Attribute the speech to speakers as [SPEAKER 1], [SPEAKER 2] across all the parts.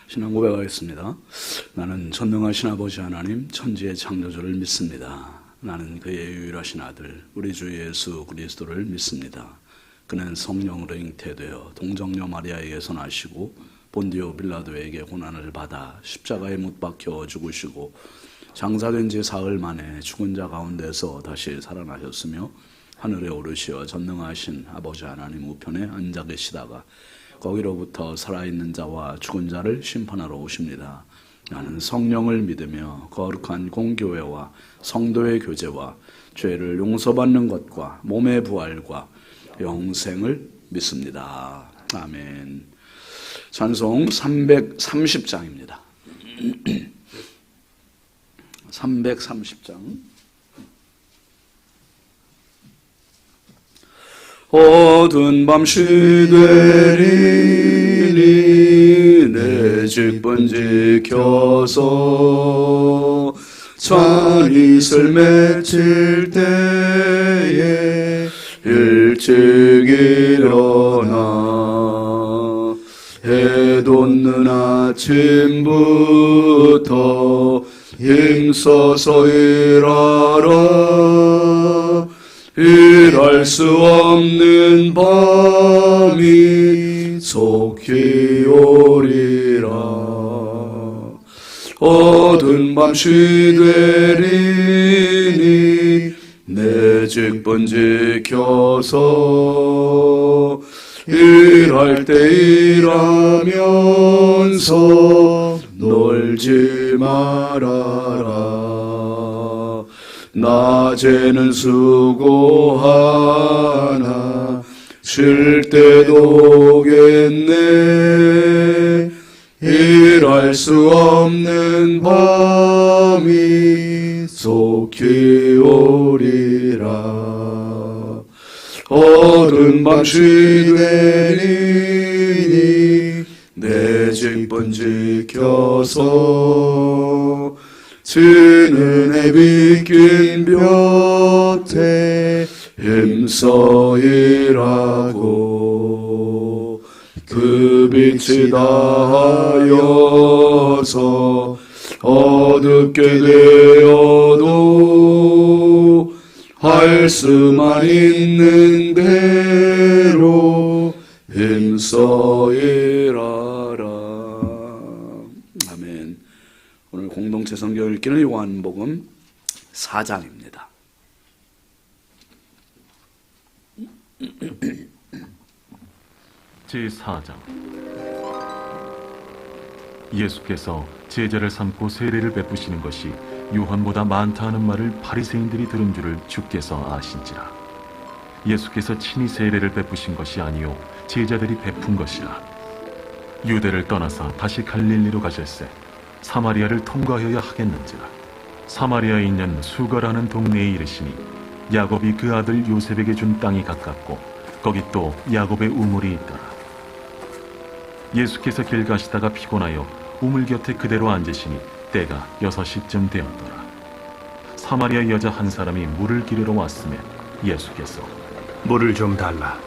[SPEAKER 1] 신앙 고백하겠습니다. 나는 전능하신 아버지 하나님 천지의 창조주를 믿습니다. 나는 그의 유일하신 아들 우리 주 예수 그리스도를 믿습니다. 그는 성령으로 잉태되어 동정녀 마리아에게서 나시고 본디오 빌라도에게 고난을 받아 십자가에 못 박혀 죽으시고 장사된 지 사흘 만에 죽은 자 가운데서 다시 살아나셨으며 하늘에 오르시어 전능하신 아버지 하나님 우편에 앉아 계시다가 거기로부터 살아있는 자와 죽은 자를 심판하러 오십니다. 나는 성령을 믿으며 거룩한 공교회와 성도의 교제와 죄를 용서받는 것과 몸의 부활과 영생을 믿습니다. 아멘. 찬송 330장입니다. 330장. 어두운 밤 시되리니 내 직분 지켜서 찬이슬 맺힐 때에 일찍 일어나 해 돋는 아침부터 힘써서 일하라. 일할 수 없는 밤이 속히 오리라. 어두운 밤 시되리니 내 직분 지켜서 일할 때 일하면서 놀지 말아라. 낮에는 수고하나 쉴 때도 오겠네. 일할 수 없는 밤이 속히 오리라. 어두운 밤 시되리니 내 직분 지켜서 지는 해 비낀 볕에 힘써 일하고 그 빛이 닿아여서 어둡게 되어도 할 수만 있는 대로 힘써 일하라. 아멘. 오늘 공동체 성경 읽기는 요한복음 4장입니다.
[SPEAKER 2] 제4장. 예수께서 제자를 삼고 세례를 베푸시는 것이 요한보다 많다 하는 말을 바리새인들이 들은 줄을 주께서 아신지라. 예수께서 친히 세례를 베푸신 것이 아니요 제자들이 베푼 것이라. 유대를 떠나서 다시 갈릴리로 가실새 사마리아를 통과하여야 하겠는지라. 사마리아에 있는 수가라는 동네에 이르시니 야곱이 그 아들 요셉에게 준 땅이 가깝고 거기 또 야곱의 우물이 있더라. 예수께서 길 가시다가 피곤하여 우물 곁에 그대로 앉으시니 때가 6시쯤 되었더라. 사마리아 여자 한 사람이 물을 기르러 왔으며 예수께서
[SPEAKER 3] 물을 좀 달라.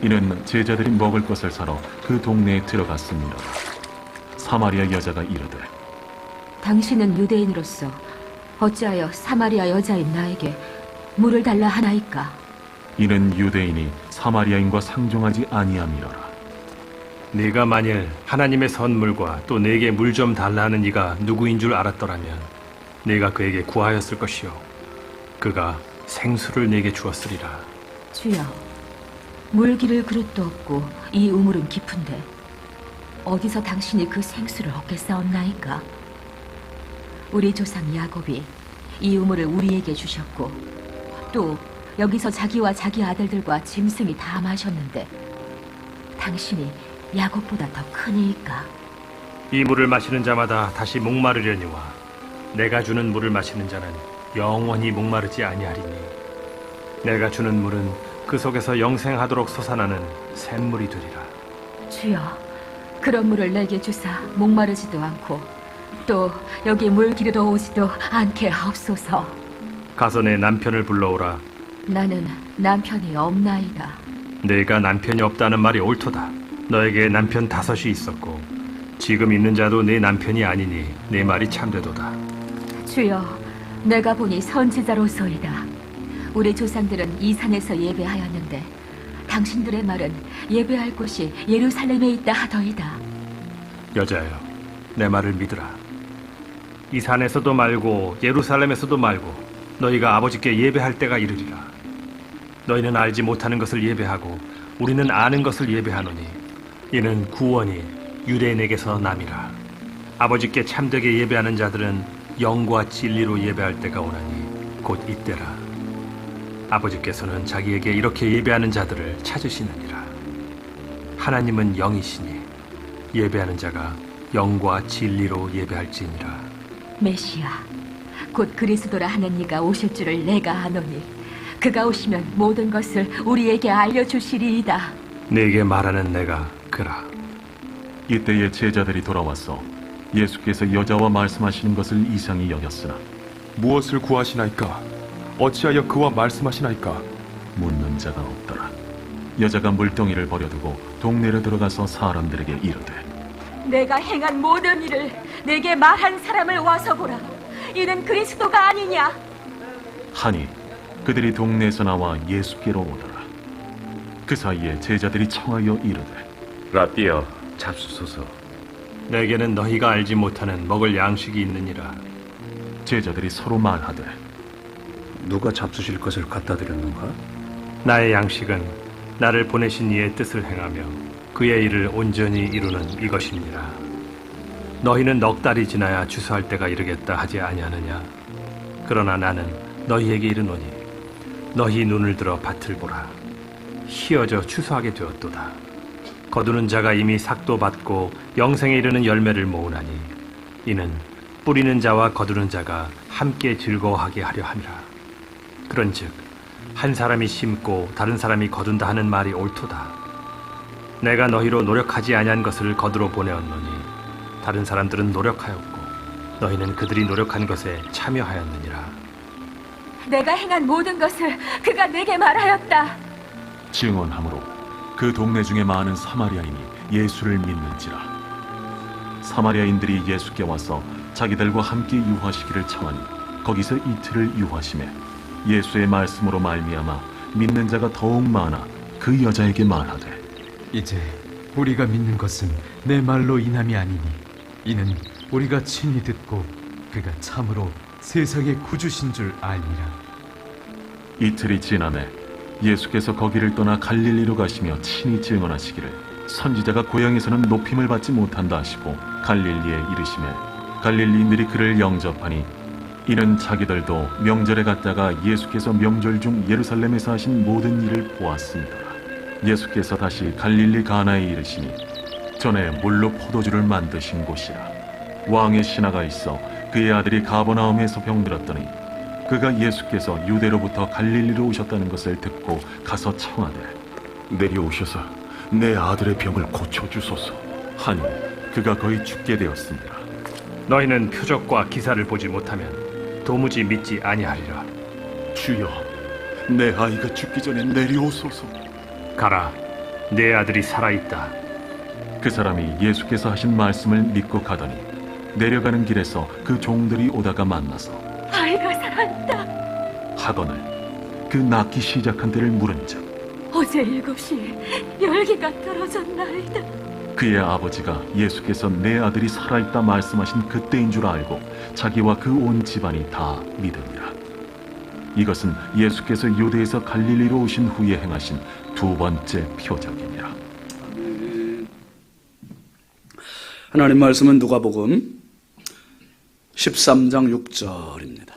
[SPEAKER 2] 이는 제자들이 먹을 것을 사러 그 동네에 들어갔습니다. 사마리아 여자가 이르되
[SPEAKER 4] 당신은 유대인으로서 어찌하여 사마리아 여자인 나에게 물을 달라 하나이까?
[SPEAKER 2] 이는 유대인이 사마리아인과 상종하지 아니함이로라.
[SPEAKER 3] 네가 만일 하나님의 선물과 또 내게 물 좀 달라 하는 이가 누구인 줄 알았더라면 네가 그에게 구하였을 것이요 그가 생수를 내게 주었으리라.
[SPEAKER 4] 주여, 물 기를 그릇도 없고 이 우물은 깊은데 어디서 당신이 그 생수를 얻겠사옵나이까? 우리 조상 야곱이 이 우물을 우리에게 주셨고 또 여기서 자기와 자기 아들들과 짐승이 다 마셨는데 당신이 야곱보다 더 크니까?
[SPEAKER 3] 이 물을 마시는 자마다 다시 목마르려니와 내가 주는 물을 마시는 자는 영원히 목마르지 아니하리니 내가 주는 물은 그 속에서 영생하도록 솟아나는 샘물이 되리라.
[SPEAKER 4] 주여, 그런 물을 내게 주사 목마르지도 않고 또 여기 물 기르러 오지도 않게 하옵소서.
[SPEAKER 3] 가서 내 남편을 불러오라.
[SPEAKER 4] 나는 남편이 없나이다.
[SPEAKER 3] 내가 남편이 없다는 말이 옳도다. 너에게 남편 5이 있었고 지금 있는 자도 내 남편이 아니니 내 말이 참되도다.
[SPEAKER 4] 주여, 내가 보니 선지자로소이다. 우리 조상들은 이 산에서 예배하였는데 당신들의 말은 예배할 곳이 예루살렘에 있다 하더이다.
[SPEAKER 3] 여자여, 내 말을 믿으라. 이 산에서도 말고 예루살렘에서도 말고 너희가 아버지께 예배할 때가 이르리라. 너희는 알지 못하는 것을 예배하고 우리는 아는 것을 예배하노니 이는 구원이 유대인에게서 남이라. 아버지께 참되게 예배하는 자들은 영과 진리로 예배할 때가 오나니 곧 이때라. 아버지께서는 자기에게 이렇게 예배하는 자들을 찾으시느니라. 하나님은 영이시니 예배하는 자가 영과 진리로 예배할지니라.
[SPEAKER 4] 메시아, 곧 그리스도라 하는 이가 오실 줄을 내가 아노니 그가 오시면 모든 것을 우리에게 알려주시리이다.
[SPEAKER 3] 네게 말하는 내가 그라.
[SPEAKER 2] 이때에 제자들이 돌아와서 예수께서 여자와 말씀하시는 것을 이상히 여겼으나
[SPEAKER 5] 무엇을 구하시나이까? 어찌하여 그와 말씀하시나이까?
[SPEAKER 2] 묻는 자가 없더라. 여자가 물동이를 버려두고 동네로 들어가서 사람들에게 이르되
[SPEAKER 4] 내가 행한 모든 일을 내게 말한 사람을 와서 보라. 이는 그리스도가 아니냐?
[SPEAKER 2] 하니 그들이 동네에서 나와 예수께로 오더라. 그 사이에 제자들이 청하여 이르되
[SPEAKER 6] 라비여, 잡수소서.
[SPEAKER 3] 내게는 너희가 알지 못하는 먹을 양식이 있느니라.
[SPEAKER 2] 제자들이 서로 말하되
[SPEAKER 6] 누가 잡수실 것을 갖다 드렸는가?
[SPEAKER 3] 나의 양식은 나를 보내신 이의 뜻을 행하며 그의 일을 온전히 이루는 이것입니다. 너희는 넉 달이 지나야 추수할 때가 이르겠다 하지 아니하느냐? 그러나 나는 너희에게 이르노니 너희 눈을 들어 밭을 보라. 희어져 추수하게 되었도다. 거두는 자가 이미 삭도 받고 영생에 이르는 열매를 모으나니 이는 뿌리는 자와 거두는 자가 함께 즐거워하게 하려 함이라. 그런즉 한 사람이 심고 다른 사람이 거둔다 하는 말이 옳도다. 내가 너희로 노력하지 아니한 것을 거두러 보내었노니 다른 사람들은 노력하였고 너희는 그들이 노력한 것에 참여하였느니라.
[SPEAKER 4] 내가 행한 모든 것을 그가 내게 말하였다.
[SPEAKER 2] 증언하므로 그 동네 중에 많은 사마리아인이 예수를 믿는지라. 사마리아인들이 예수께 와서 자기들과 함께 유하시기를 청하니 거기서 이틀을 유하심에 예수의 말씀으로 말미암아 믿는 자가 더욱 많아 그 여자에게 말하되
[SPEAKER 7] 이제 우리가 믿는 것은 내 말로 인함이 아니니 이는 우리가 친히 듣고 그가 참으로 세상의 구주신 줄 알미라.
[SPEAKER 2] 이틀이 지나매 예수께서 거기를 떠나 갈릴리로 가시며 친히 증언하시기를 선지자가 고향에서는 높임을 받지 못한다 하시고 갈릴리에 이르시매 갈릴리인들이 그를 영접하니 이는 자기들도 명절에 갔다가 예수께서 명절 중 예루살렘에서 하신 모든 일을 보았습니다. 예수께서 다시 갈릴리 가나에 이르시니 전에 물로 포도주를 만드신 곳이라. 왕의 신하가 있어 그의 아들이 가버나움에서 병들었더니 그가 예수께서 유대로부터 갈릴리로 오셨다는 것을 듣고 가서 청하되
[SPEAKER 6] 내려오셔서 내 아들의 병을 고쳐주소서.
[SPEAKER 2] 하니 그가 거의 죽게 되었습니다.
[SPEAKER 3] 너희는 표적과 기사를 보지 못하면 도무지 믿지 아니하리라.
[SPEAKER 6] 주여, 내 아이가 죽기 전에 내려오소서.
[SPEAKER 3] 가라, 내 아들이 살아있다.
[SPEAKER 2] 그 사람이 예수께서 하신 말씀을 믿고 가더니 내려가는 길에서 그 종들이 오다가 만나서
[SPEAKER 4] 아이가 살았다.
[SPEAKER 2] 하거늘 그 낳기 시작한 때를 물은즉
[SPEAKER 4] 어제 7시에 열기가 떨어졌나이다.
[SPEAKER 2] 그의 아버지가 예수께서 내 아들이 살아있다 말씀하신 그때인 줄 알고 자기와 그 온 집안이 다 믿으니라. 이것은 예수께서 유대에서 갈릴리로 오신 후에 행하신 두 번째 표적이니라.
[SPEAKER 1] 하나님 말씀은 누가복음 13장 6절입니다.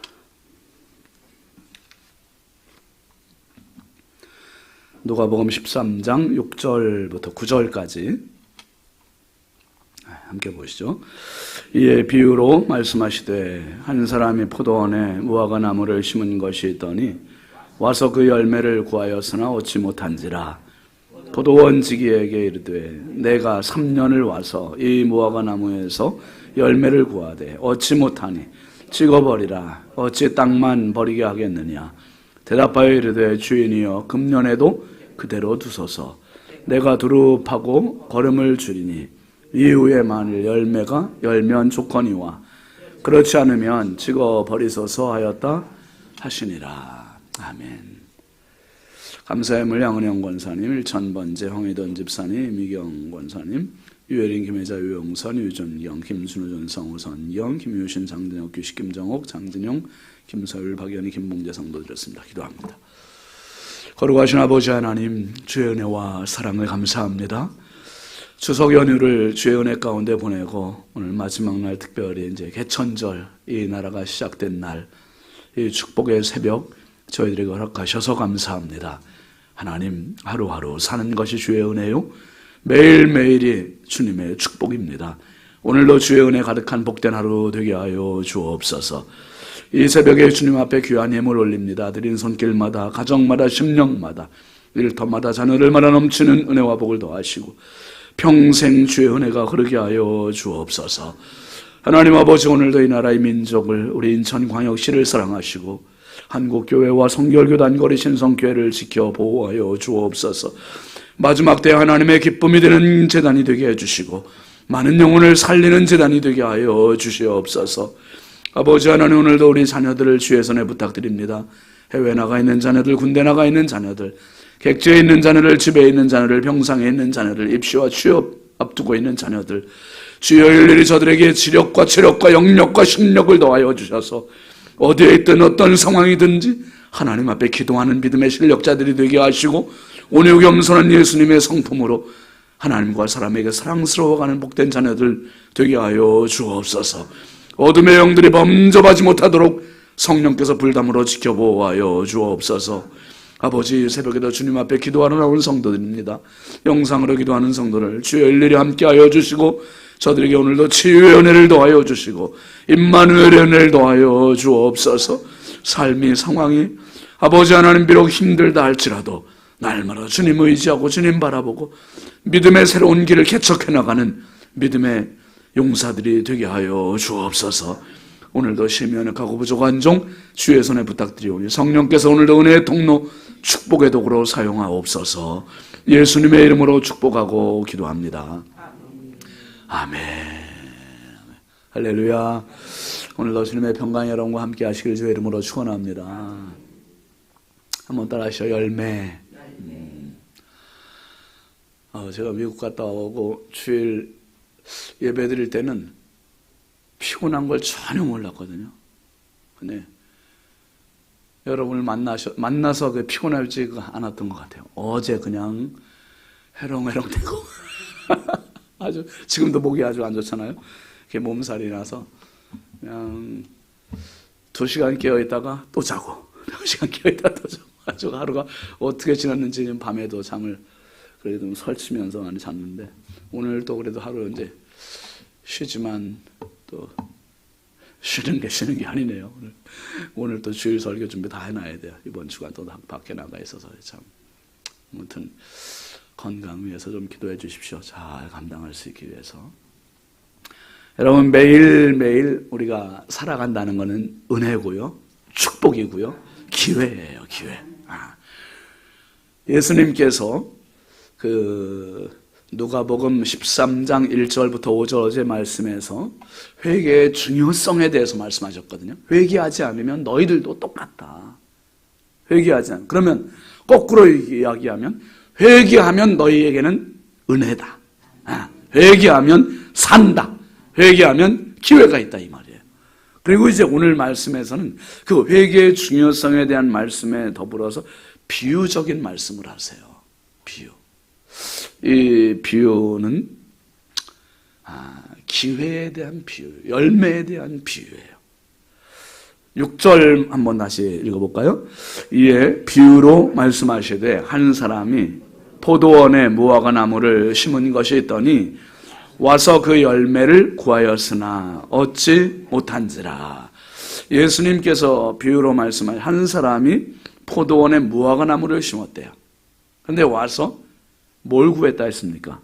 [SPEAKER 1] 누가복음 13장 6절부터 9절까지 함께 보시죠. 이에 비유로 말씀하시되 한 사람이 포도원에 무화과 나무를 심은 것이 있더니 와서 그 열매를 구하였으나 얻지 못한지라. 포도원 지기에게 이르되 내가 3년을 와서 이 무화과 나무에서 열매를 구하되 얻지 못하니 찍어버리라. 어찌 땅만 버리게 하겠느냐. 대답하여 이르되 주인이여 금년에도 그대로 두소서. 내가 두루 파고 거름을 줄이니 이후에 만일 열면 조건이와 그렇지 않으면 찍어 버리소서 하였다 하시니라. 아멘. 감사의 물 양은영 권사님, 1000번째 황희돈 집사님, 미경 권사님, 유혜린, 김혜자, 유영선, 유준경, 김순우, 전성우, 선경, 김유신, 장진혁, 규식, 김정옥, 장진용, 김서율, 박연희, 김봉재 성도 드렸습니다. 기도합니다. 거룩하신 아버지 하나님, 주의 은혜와 사랑을 감사합니다. 추석 연휴를 주의 은혜 가운데 보내고 오늘 마지막 날 특별히 이제 개천절, 이 나라가 시작된 날, 이 축복의 새벽 저희들에게 허락하셔서 감사합니다. 하나님, 하루하루 사는 것이 주의 은혜요, 매일매일이 주님의 축복입니다. 오늘도 주의 은혜 가득한 복된 하루 되게 하여 주옵소서. 이 새벽에 주님 앞에 귀한 예물 올립니다. 드린 손길마다, 가정마다, 심령마다, 일터마다, 자녀들마다 넘치는 은혜와 복을 더하시고 평생 주의 은혜가 흐르게 하여 주옵소서. 하나님 아버지, 오늘도 이 나라의 민족을, 우리 인천광역시를 사랑하시고 한국교회와 성결교단 거리 신성교회를 지켜 보호하여 주옵소서. 마지막 때 하나님의 기쁨이 되는 제단이 되게 해주시고 많은 영혼을 살리는 제단이 되게 하여 주시옵소서. 아버지 하나님, 오늘도 우리 자녀들을 주의 손에 부탁드립니다. 해외 나가 있는 자녀들, 군대 나가 있는 자녀들, 객지에 있는 자녀들, 집에 있는 자녀들, 병상에 있는 자녀들, 입시와 취업 앞두고 있는 자녀들, 주여 일일이 저들에게 지력과 체력과 영력과 신력을 더하여 주셔서 어디에 있든 어떤 상황이든지 하나님 앞에 기도하는 믿음의 실력자들이 되게 하시고 온유 겸손한 예수님의 성품으로 하나님과 사람에게 사랑스러워가는 복된 자녀들 되게 하여 주옵소서. 어둠의 영들이 범접하지 못하도록 성령께서 불담으로 지켜보아여 주옵소서. 아버지, 새벽에도 주님 앞에 기도하러 나온 성도들입니다. 영상으로 기도하는 성도를 주여 일일이 함께하여 주시고 저들에게 오늘도 치유의 은혜를 더하여 주시고 임마누엘의 은혜를 더하여 주옵소서. 삶이, 상황이 아버지 하나님 비록 힘들다 할지라도 날마다 주님 의지하고 주님 바라보고 믿음의 새로운 길을 개척해 나가는 믿음의 용사들이 되게 하여 주옵소서. 오늘도 심연약하고 부족한 종 주의 손에 부탁드리오니 성령께서 오늘도 은혜의 통로, 축복의 도구로 사용하옵소서. 예수님의 이름으로 축복하고 기도합니다. 아멘. 할렐루야. 오늘도 주님의 평강 여러분과 함께 하시길 주의 이름으로 축원합니다. 한번 따라 하시죠. 열매. 제가 미국 갔다 오고 주일 예배 드릴 때는 피곤한 걸 전혀 몰랐거든요. 근데 여러분을 만나서 그 피곤하지 않았던 것 같아요. 어제 그냥 해롱해롱 되고 아주 지금도 목이 아주 안 좋잖아요. 이렇게 몸살이 나서 그냥 2시간 깨어있다가 또 자고 2시간 깨어있다가 또 자고 아주 하루가 어떻게 지났는지 밤에도 잠을 그래도 좀 설치면서 많이 잤는데 오늘 또 그래도 하루 이제 쉬지만 또 쉬는 게 아니네요. 오늘 또 주일 설교 준비 다 해놔야 돼요. 이번 주간 또 밖에 나가 있어서 참. 아무튼 건강 위해서 좀 기도해 주십시오. 잘 감당할 수 있기 위해서. 여러분, 매일매일 우리가 살아간다는 것은 은혜고요, 축복이고요, 기회예요. 기회. 예수님께서 누가복음 13장 1절부터 5절의 말씀에서 회개의 중요성에 대해서 말씀하셨거든요. 회개하지 않으면 너희들도 똑같다. 회개하지 않으면. 그러면 거꾸로 이야기하면 회개하면 너희에게는 은혜다. 회개하면 산다. 회개하면 기회가 있다, 이 말이에요. 그리고 이제 오늘 말씀에서는 그 회개의 중요성에 대한 말씀에 더불어서 비유적인 말씀을 하세요. 비유. 이 비유는 기회에 대한 비유, 열매에 대한 비유예요. 6절 한번 다시 읽어볼까요? 이에 비유로 말씀하시되 한 사람이 포도원에 무화과 나무를 심은 것이 있더니 와서 그 열매를 구하였으나 얻지 못한지라. 예수님께서 비유로 말씀하신 한 사람이 포도원에 무화과 나무를 심었대요. 그런데 와서 뭘 구했다 했습니까?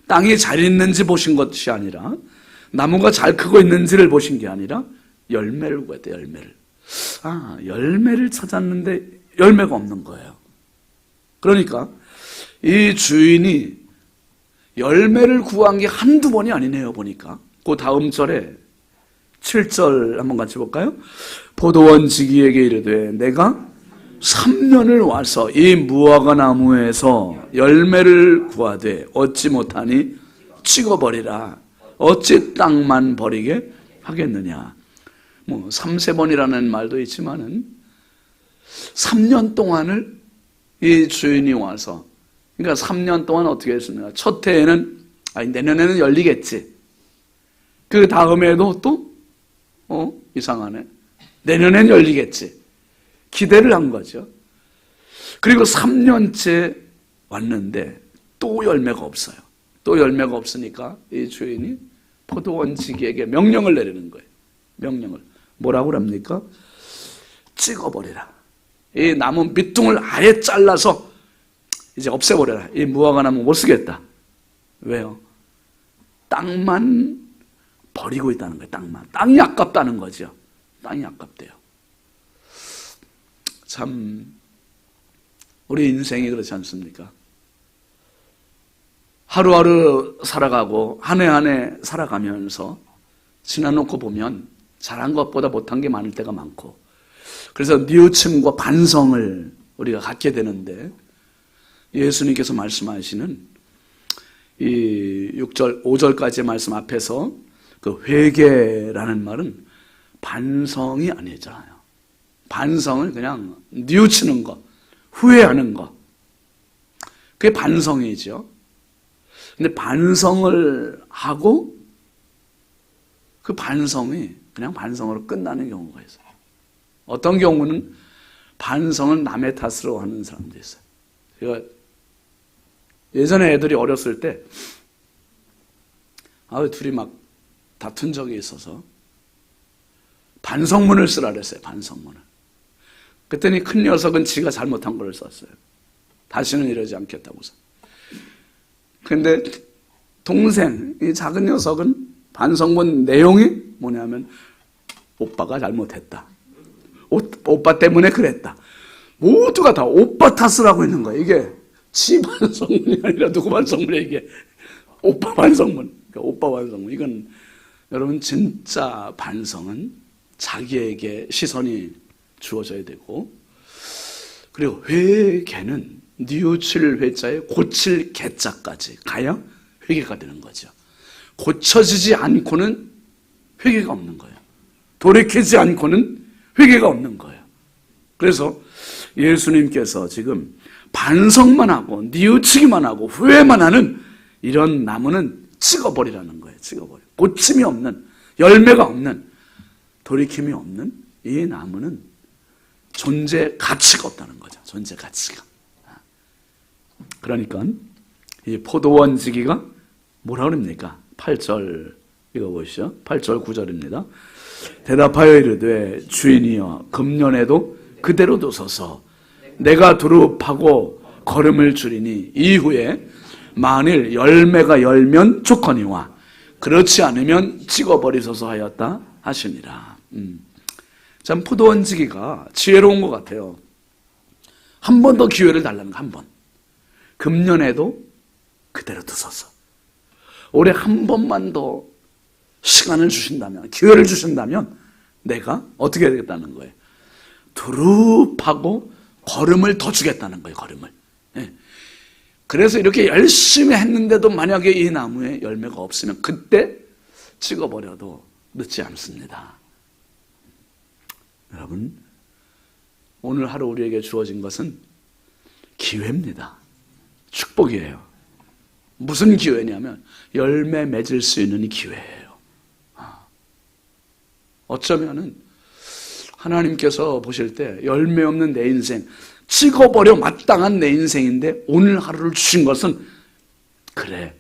[SPEAKER 1] 땅이 잘 있는지 보신 것이 아니라, 나무가 잘 크고 있는지를 보신 게 아니라 열매를 구했대요. 열매를. 열매를 찾았는데 열매가 없는 거예요. 그러니까 이 주인이 열매를 구한 게 한두 번이 아니네요, 보니까. 그 다음 절에 7절 한번 같이 볼까요? 포도원 지기에게 이르되 내가 3년을 와서 이 무화과 나무에서 열매를 구하되 얻지 못하니 찍어버리라. 어찌 땅만 버리게 하겠느냐. 뭐 3세번이라는 말도 있지만은 3년 동안을 이 주인이 와서, 그러니까 3년 동안 어떻게 했습니까? 첫 해에는 내년에는 열리겠지. 그 다음에도 또 이상하네. 내년엔 열리겠지. 기대를 한 거죠. 그리고 3년째 왔는데 또 열매가 없어요. 또 열매가 없으니까 이 주인이 포도원 지기에게 명령을 내리는 거예요. 명령을. 뭐라고 합니까? 찍어버리라. 이 나무 밑둥을 아예 잘라서 이제 없애버려라. 이 무화과 나무 못 쓰겠다. 왜요? 땅만 버리고 있다는 거예요. 땅만. 땅이 아깝다는 거죠. 땅이 아깝대요. 참 우리 인생이 그렇지 않습니까? 하루하루 살아가고 한 해 한 해 살아가면서 지나놓고 보면 잘한 것보다 못한 게 많을 때가 많고, 그래서 뉘우침과 반성을 우리가 갖게 되는데, 예수님께서 말씀하시는 이 6절, 5절까지의 말씀 앞에서 그 회개라는 말은 반성이 아니잖아요. 반성은 그냥 뉘우치는 것, 후회하는 것. 그게 반성이죠. 근데 반성을 하고 그 반성이 그냥 반성으로 끝나는 경우가 있어요. 어떤 경우는 반성을 남의 탓으로 하는 사람도 있어요. 제가 예전에 애들이 어렸을 때 둘이 막 다툰 적이 있어서 반성문을 쓰라 그랬어요. 반성문을. 그랬더니 큰 녀석은 지가 잘못한 걸 썼어요. 다시는 이러지 않겠다고서. 근데 동생, 이 작은 녀석은 반성문 내용이 뭐냐면 오빠가 잘못했다. 오빠 때문에 그랬다. 모두가 다 오빠 탓을 하고 있는 거예요. 이게 지 반성문이 아니라 누구 반성문이야 이게. 오빠 반성문. 그러니까 오빠 반성문. 이건 여러분 진짜 반성은 자기에게 시선이 주어져야 되고, 그리고 회개는 뉘우칠 회자에 고칠 개자까지 가야 회개가 되는 거죠. 고쳐지지 않고는 회개가 없는 거예요. 돌이키지 않고는 회개가 없는 거예요. 그래서 예수님께서 지금 반성만 하고 뉘우치기만 하고 후회만 하는 이런 나무는 찍어버리라는 거예요. 찍어버려. 고침이 없는, 열매가 없는, 돌이킴이 없는 이 나무는 존재 가치가 없다는 거죠. 존재 가치가. 그러니까 이 포도원 지기가 뭐라 그럽니까? 8절 읽어보시죠. 8절 9절입니다. 대답하여 이르되 주인이여 금년에도 그대로 두소서. 내가 두루 파고 거름을 줄이니 이후에 만일 열매가 열면 좋거니와 그렇지 않으면 찍어버리소서 하였다 하시니라. 참 포도원 지기가 지혜로운 것 같아요. 한 번 더 기회를 달라는 거, 한 번. 금년에도 그대로 두소서. 올해 한 번만 더 시간을 주신다면, 기회를 주신다면 내가 어떻게 되겠다는 거예요? 두루 파고 거름을 더 주겠다는 거예요. 거름을. 예. 그래서 이렇게 열심히 했는데도 만약에 이 나무에 열매가 없으면 그때 찍어버려도 늦지 않습니다. 여러분, 오늘 하루 우리에게 주어진 것은 기회입니다. 축복이에요. 무슨 기회냐면 열매 맺을 수 있는 기회예요. 어쩌면은 하나님께서 보실 때 열매 없는 내 인생, 찍어버려 마땅한 내 인생인데 오늘 하루를 주신 것은, 그래,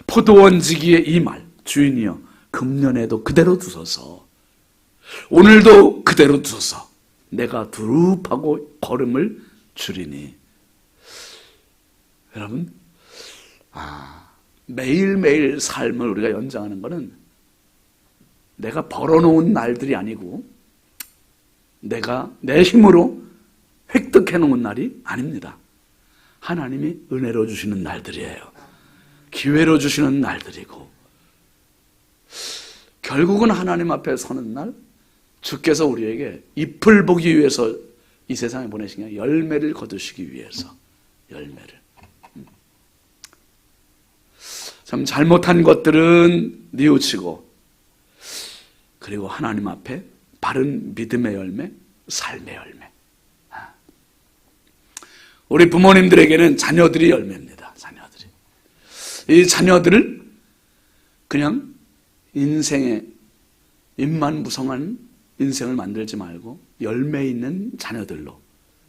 [SPEAKER 1] 포도원 지기의 이 말, 주인이여 금년에도 그대로 두소서, 오늘도 그대로 두소서, 내가 두루 파고 걸음을 줄이니. 여러분, 매일매일 삶을 우리가 연장하는 것은 내가 벌어놓은 날들이 아니고 내가 내 힘으로 획득해놓은 날이 아닙니다. 하나님이 은혜로 주시는 날들이에요. 기회로 주시는 날들이고, 결국은 하나님 앞에 서는 날, 주께서 우리에게 잎을 보기 위해서 이 세상에 보내신 게 열매를 거두시기 위해서, 열매를. 참 잘못한 것들은 뉘우치고, 그리고 하나님 앞에 바른 믿음의 열매, 삶의 열매. 우리 부모님들에게는 자녀들이 열매입니다. 자녀들이. 이 자녀들을 그냥 인생의 입만 무성한 인생을 만들지 말고 열매 있는 자녀들로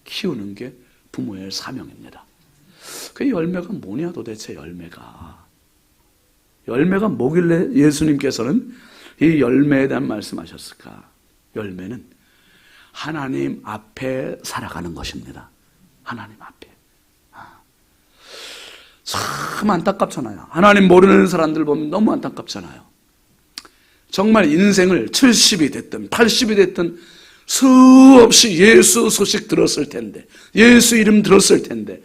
[SPEAKER 1] 키우는 게 부모의 사명입니다. 그 열매가 뭐냐 도대체 열매가. 열매가 뭐길래 예수님께서는 이 열매에 대한 말씀하셨을까? 열매는 하나님 앞에 살아가는 것입니다. 하나님 앞에. 참 안타깝잖아요. 하나님 모르는 사람들 보면 너무 안타깝잖아요. 정말 인생을 70이 됐든 80이 됐든 수없이 예수 소식 들었을 텐데, 예수 이름 들었을 텐데,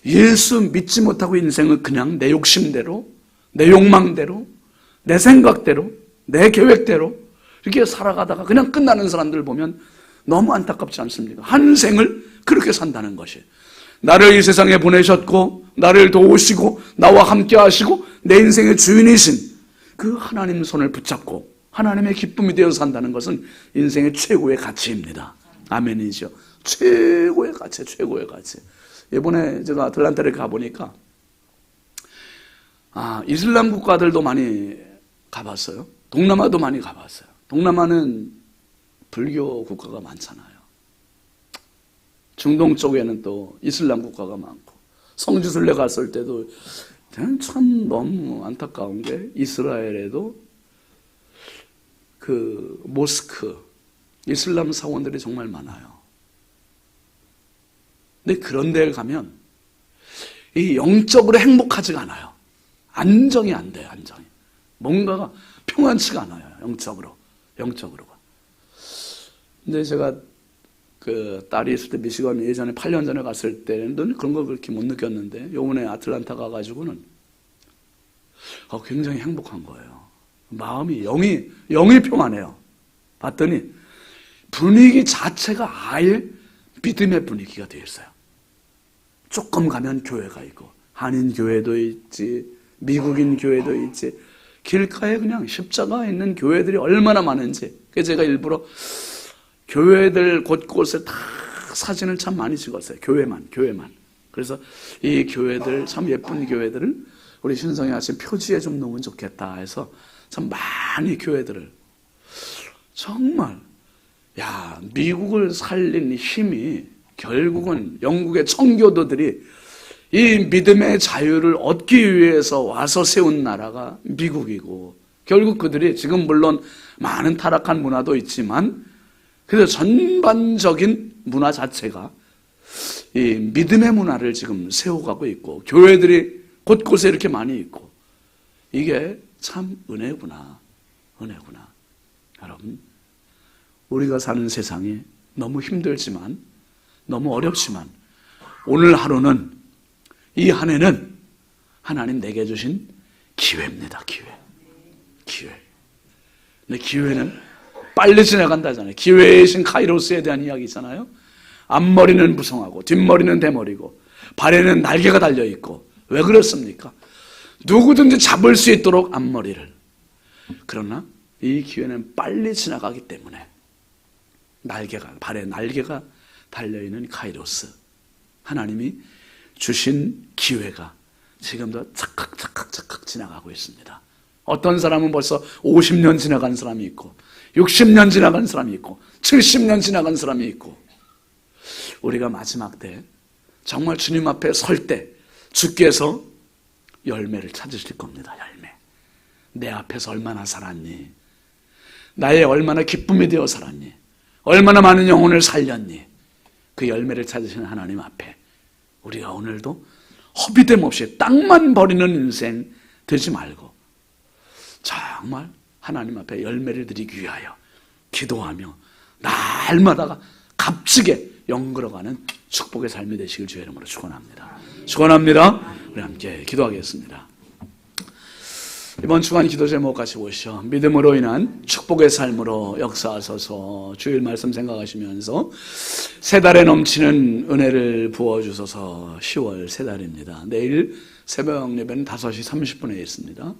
[SPEAKER 1] 예수 믿지 못하고 인생을 그냥 내 욕심대로, 내 욕망대로, 내 생각대로, 내 계획대로 이렇게 살아가다가 그냥 끝나는 사람들 보면 너무 안타깝지 않습니까? 한 생을 그렇게 산다는 것이. 나를 이 세상에 보내셨고 나를 도우시고 나와 함께 하시고 내 인생의 주인이신 그 하나님 손을 붙잡고 하나님의 기쁨이 되어 산다는 것은 인생의 최고의 가치입니다. 아멘이죠. 최고의 가치, 최고의 가치. 이번에 제가 아틀란타를 가보니까 이슬람 국가들도 많이 가봤어요. 동남아도 많이 가봤어요. 동남아는 불교 국가가 많잖아요. 중동 쪽에는 또 이슬람 국가가 많고, 성지순례 갔을 때도 참 너무 안타까운 게 이스라엘에도 그 모스크, 이슬람 사원들이 정말 많아요. 근데 그런 데에 가면 이 영적으로 행복하지가 않아요. 안정이 안 돼요, 안정이. 뭔가가 평안치가 않아요, 영적으로가. 근데 제가 그 딸이 있을 때 미시간 예전에 8년 전에 갔을 때는 그런 걸 그렇게 못 느꼈는데 요번에 아틀란타 가가지고는 굉장히 행복한 거예요. 마음이 영이 평안해요. 봤더니 분위기 자체가 아예 믿음의 분위기가 되어 있어요. 조금 가면 교회가 있고, 한인 교회도 있지, 미국인 교회도 있지, 길가에 그냥 십자가 있는 교회들이 얼마나 많은지. 그래서 제가 일부러 교회들 곳곳에 다 사진을 참 많이 찍었어요. 교회만. 그래서 이 교회들, 참 예쁜 교회들을 우리 신성이 아침 표지에 좀 놓으면 좋겠다 해서 참 많이 교회들을. 정말 미국을 살린 힘이 결국은 영국의 청교도들이 이 믿음의 자유를 얻기 위해서 와서 세운 나라가 미국이고, 결국 그들이 지금 물론 많은 타락한 문화도 있지만 그래서 전반적인 문화 자체가 이 믿음의 문화를 지금 세워가고 있고, 교회들이 곳곳에 이렇게 많이 있고, 이게 참 은혜구나. 여러분, 우리가 사는 세상이 너무 힘들지만, 너무 어렵지만, 오늘 하루는, 이 한 해는 하나님 내게 주신 기회입니다. 기회. 근데 기회는 빨리 지나간다잖아요. 기회의 신 카이로스에 대한 이야기 있잖아요. 앞머리는 무성하고 뒷머리는 대머리고 발에는 날개가 달려있고. 왜 그렇습니까? 누구든지 잡을 수 있도록 앞머리를. 그러나 이 기회는 빨리 지나가기 때문에 발에 날개가 달려있는 카이로스, 하나님이 주신 기회가 지금도 착각 지나가고 있습니다. 어떤 사람은 벌써 50년 지나간 사람이 있고, 60년 지나간 사람이 있고, 70년 지나간 사람이 있고, 우리가 마지막 때 정말 주님 앞에 설 때 주께서 열매를 찾으실 겁니다. 열매. 내 앞에서 얼마나 살았니? 나의 얼마나 기쁨이 되어 살았니? 얼마나 많은 영혼을 살렸니? 그 열매를 찾으시는 하나님 앞에 우리가 오늘도 허비됨 없이 땅만 버리는 인생 되지 말고 정말 하나님 앞에 열매를 드리기 위하여 기도하며 날마다가 값지게 영걸어가는 축복의 삶이 되시길 주의 이름으로 축원합니다. 우리 함께 기도하겠습니다. 이번 주간 기도 제목 같이 보시죠. 믿음으로 인한 축복의 삶으로 역사하소서. 주일 말씀 생각하시면서 세 달에 넘치는 은혜를 부어주소서. 10월 세 달입니다. 내일 새벽 예배는 5시 30분에 있습니다.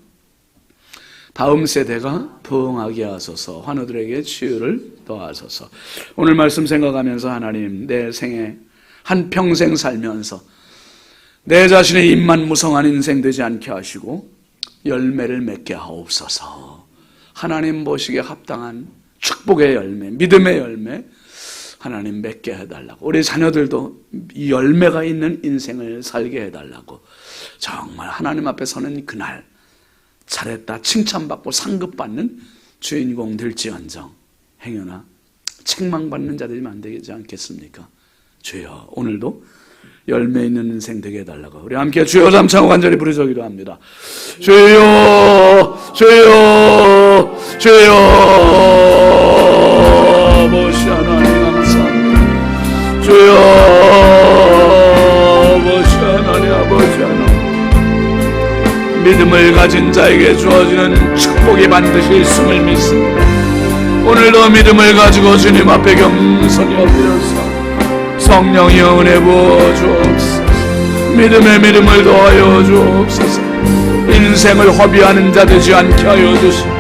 [SPEAKER 1] 다음 세대가 부흥하게 하소서. 환우들에게 치유를 더하소서. 오늘 말씀 생각하면서 하나님, 내 생에 한평생 살면서 내 자신의 입만 무성한 인생 되지 않게 하시고 열매를 맺게 하옵소서. 하나님 보시기에 합당한 축복의 열매, 믿음의 열매 하나님 맺게 해달라고, 우리 자녀들도 이 열매가 있는 인생을 살게 해달라고, 정말 하나님 앞에 서는 그날 잘했다 칭찬받고 상급받는 주인공 될지언정 행여나 책망받는 자들이면 안 되지 않겠습니까? 주여, 오늘도 열매 있는 인생 되게 해달라고 우리 함께 주여 잠창고 간절히 부르짖기도 합니다. 주여, 주여, 주여. 아버지 하나님 감사합니다. 주여, 아버지 하나님, 아버지 하나님, 믿음을 가진 자에게 주어지는 축복이 반드시 있음을 믿습니다. 오늘도 믿음을 가지고 주님 앞에 겸손히 엎드려서 성령이여 은혜 부어 주옵소서. 믿음의 믿음을 더하여 주옵소서. 인생을 허비하는 자 되지 않게 하여 주시옵소서.